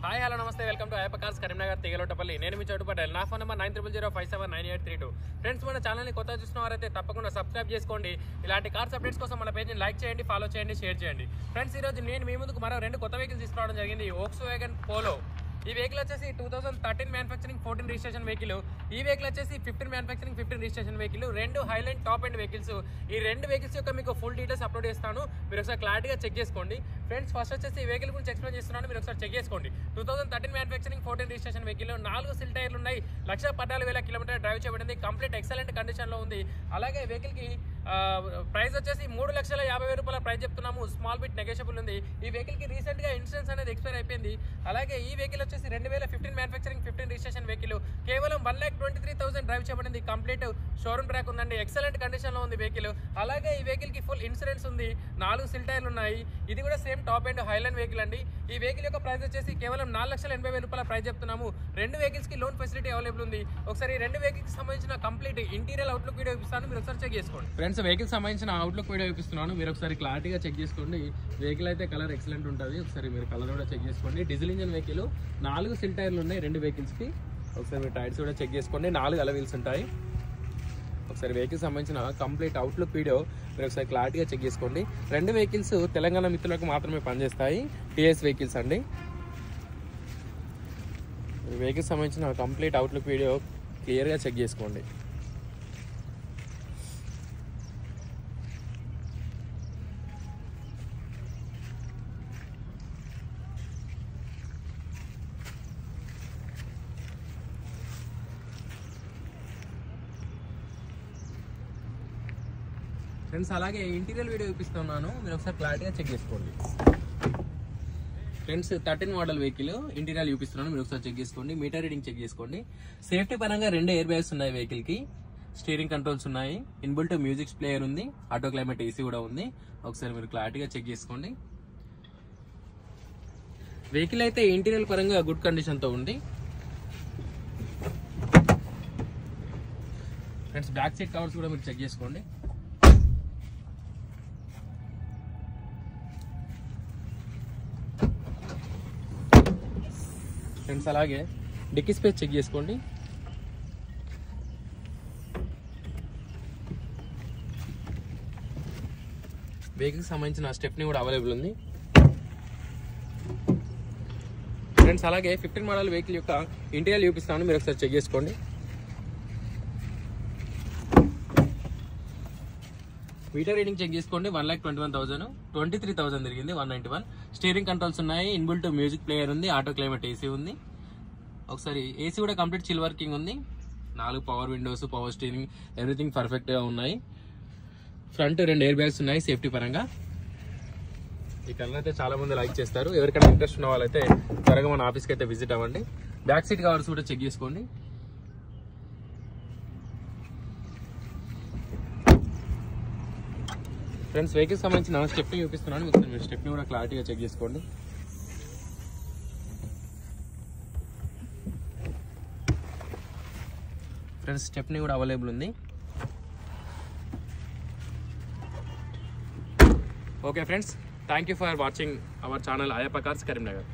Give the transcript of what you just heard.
Hi hello namaste welcome to Ayyappa cars Karimnagar Tegalotapalli. నేను మీ చోటు పటేల్. నా ఫోన్ నెంబర్ 9005799832. ఫ్రెండ్స్, మన ఛానల్ని కొత్తగా చూసిన వారైతే తప్పకుండా సబ్స్క్రైబ్ చేసుకోండి. ఇలాంటి కార్స్ అప్డేట్స్ కోసం మన పేజ్ని లైక్ చేయండి, ఫాలో చేయండి, షేర్ చేయండి. ఫ్రెండ్స్, ఈరోజు నేను మీ ముందుకు మరో రెండు కొత్త వెహికల్స్ తీసుకురావడం జరిగింది. Volkswagen polo. ఈ వెహికల్ వచ్చేసి 2013 మ్యానుఫ్యాక్చరింగ్ 14 రిజిస్ట్రేషన్ వెహికల్. ఈ వెహికల్ వచ్చేసి 15 మ్యానుఫ్యాక్చరింగ్ 15 రిజిస్ట్రేషన్ వెహికల్. రెండు హైలైన్ టాప్ అండ్ వెహికల్స్. ఈ రెండు వెహికల్స్ యొక్క మీకు ఫుల్ డీటెయిల్స్ అప్లోడ్ చేస్తాను, మీరు ఒకసారి క్లారిటీగా చెక్ చేసుకోండి. ఫ్రెండ్స్, ఫస్ట్ వచ్చేసి ఈ వెహికల్ గురించి ఎక్స్ప్లెయిన్ చేస్తున్నాను, మీరు ఒకసారి చెక్ చేసుకోండి. 2013 మ్యానుఫ్యాక్చరింగ్ 14 రిజిస్ట్రేషన్ వెహికల్. 4 సిల్ టైర్లు ఉన్నాయి. 1,14,000 కిలోమీటర్ డ్రైవ్ చేయబడింది. కంప్లీట్ ఎక్సలెంట్ కండిషన్లో ఉంది. అలాగే వెహికల్కి ప్రైస్ వచ్చేసి 3,50,000 రూపాయల ప్రైస్ చెప్తున్నాము. స్మాల్ బిట్ నెగోషియబుల్ ఉంది. ఈ వెహికల్కి రీసెంట్గా ఇన్సూరెన్స్ అనేది ఎక్స్పైర్ అయిపోయింది. అలాగే ఈ వెహికల్ వచ్చేసి 2015 మ్యానుఫ్యాక్చరింగ్ 15 రిజిస్ట్రేషన్ వెహికల్. కేవలం 1,23,000 డ్రైవ్ చేయబడింది. కంప్లీట్ షోరూమ్ ట్రాక్ ఉందండి. ఎక్సలెంట్ కండిషన్లో ఉంది వెహికల్. అలాగే ఈ వెహికల్కి ఫుల్ ఇన్సూరెన్స్ ఉంది. 4 సిల్ టైర్లు ఉన్నాయి. ఇది కూడా same top and highline vehicle అండి. ఈ వెహికల్ యొక్క ప్రైస్ వచ్చేసి కేవలం 4,80,000 రూపాయల ప్రైస్ చెప్తున్నాము. రెండు వెహికల్స్కి లోన్ ఫెసిలిటీ అవైలబుల్ ఉంది. ఒకసారి రెండు వెహికల్కి సంబంధించిన కంప్లీట్ ఇంటీరియర్ అవుట్లుక్ వీడియో ఇస్తాను, మీరు ఒకసారి చెక్ చేసుకోండి. ఫ్రెండ్స్, వెహికల్ సంబంధించిన అవుట్లుక్ వీడియో చూపిస్తున్నాను, మీరు ఒకసారి క్లారిటీగా చెక్ చేసుకోండి. వెహికల్ అయితే కలర్ ఎక్సలెంట్ ఉంటుంది. ఒకసారి మీరు కలర్ కూడా చెక్ చేసుకోండి. Diesel engine vehicle. 4 సిల్ టైర్లు ఉన్నాయి రెండు వెహికల్స్కి. ఒకసారి మీరు టైర్స్ కూడా చెక్ చేసుకోండి. 4 అలై వీల్స్ ఉంటాయి. ఒకసారి వెహికల్ సంబంధించిన కంప్లీట్ అవుట్లుక్ వీడియో మీరు ఒకసారి క్లారిటీగా చెక్ చేసుకోండి. రెండు వెహికల్స్ తెలంగాణ మిత్రులకు మాత్రమే పనిచేస్తాయి. టీఎస్ వెహికల్స్ అండి. వెహికల్ సంబంధించిన కంప్లీట్ అవుట్లుక్ వీడియో క్లియర్గా చెక్ చేసుకోండి. ఫ్రెండ్స్, అలాగే ఇంటీరియర్ వీడియో చూపిస్తున్నాను, మీరు ఒకసారి క్లారిటీగా చెక్ చేసుకోండి. ఫ్రెండ్స్, 13 మోడల్ వెహికల్ ఇంటీరియర్ చూపిస్తున్నాను, మీరు ఒకసారి చెక్ చేసుకోండి. మీటర్ రీడింగ్ చెక్ చేసుకోండి. సేఫ్టీ పరంగా 2 ఎయిర్ బ్యాగ్స్ ఉన్నాయి వెహికల్కి. స్టీరింగ్ కంట్రోల్స్ ఉన్నాయి. ఇన్బుల్ట్ మ్యూజిక్ ప్లేయర్ ఉంది. ఆటో క్లైమేట్ ఏసీ కూడా ఉంది. ఒకసారి మీరు క్లారిటీగా చెక్ చేసుకోండి. వెహికల్ అయితే ఇంటీరియర్ పరంగా గుడ్ కండిషన్తో ఉంది. ఫ్రెండ్స్, బ్యాక్ సీట్ కవర్స్ కూడా మీరు చెక్ చేసుకోండి. ఫ్రెండ్స్, అలాగే డిక్కీ స్పేస్ చెక్ చేసుకోండి. వెహికల్కి సంబంధించిన స్టెప్ని కూడా అవైలబుల్ ఉంది. ఫ్రెండ్స్, అలాగే 15 మోడల్ వెహికల్ యొక్క ఇంటీరియర్ చూపిస్తాను, మీరు ఒకసారి చెక్ చేసుకోండి. మీటర్ రీడింగ్ చెక్ చేసుకోండి. 1,21,000, 23,000 తిరిగింది. 191. స్టీరింగ్ కంట్రోల్స్ ఉన్నాయి. ఇన్బుల్ట్ మ్యూజిక్ ప్లేయర్ ఉంది. ఆటో క్లైమేట్ ఏసీ ఉంది. ఒకసారి ఏసీ కూడా కంప్లీట్ చిల్ వర్కింగ్ ఉంది. 4 power Windows, power steering, everything పర్ఫెక్ట్గా ఉన్నాయి. ఫ్రంట్ 2 ఎయిర్ బ్యాగ్స్ ఉన్నాయి సేఫ్టీ పరంగా. ఈ కలర్ అయితే చాలా మంది లైక్ చేస్తారు. ఎవరికైనా ఇంట్రెస్ట్ ఉన్న వాళ్ళైతే త్వరగా మన ఆఫీస్కి అయితే విజిట్ అవ్వండి. బ్యాక్ సీట్ కవర్స్ కూడా చెక్ చేసుకోండి. ఫ్రెండ్స్, వెహికల్ సంబంధించిన స్టెప్ని చూపిస్తున్నాను, మీరు స్టెప్ని కూడా క్లారిటీగా చెక్ చేసుకోండి. ఫ్రెండ్స్, స్టెప్ని కూడా అవైలబుల్ ఉంది. Okay friends, thank you for watching our channel Ayyappa cars Karimnagar.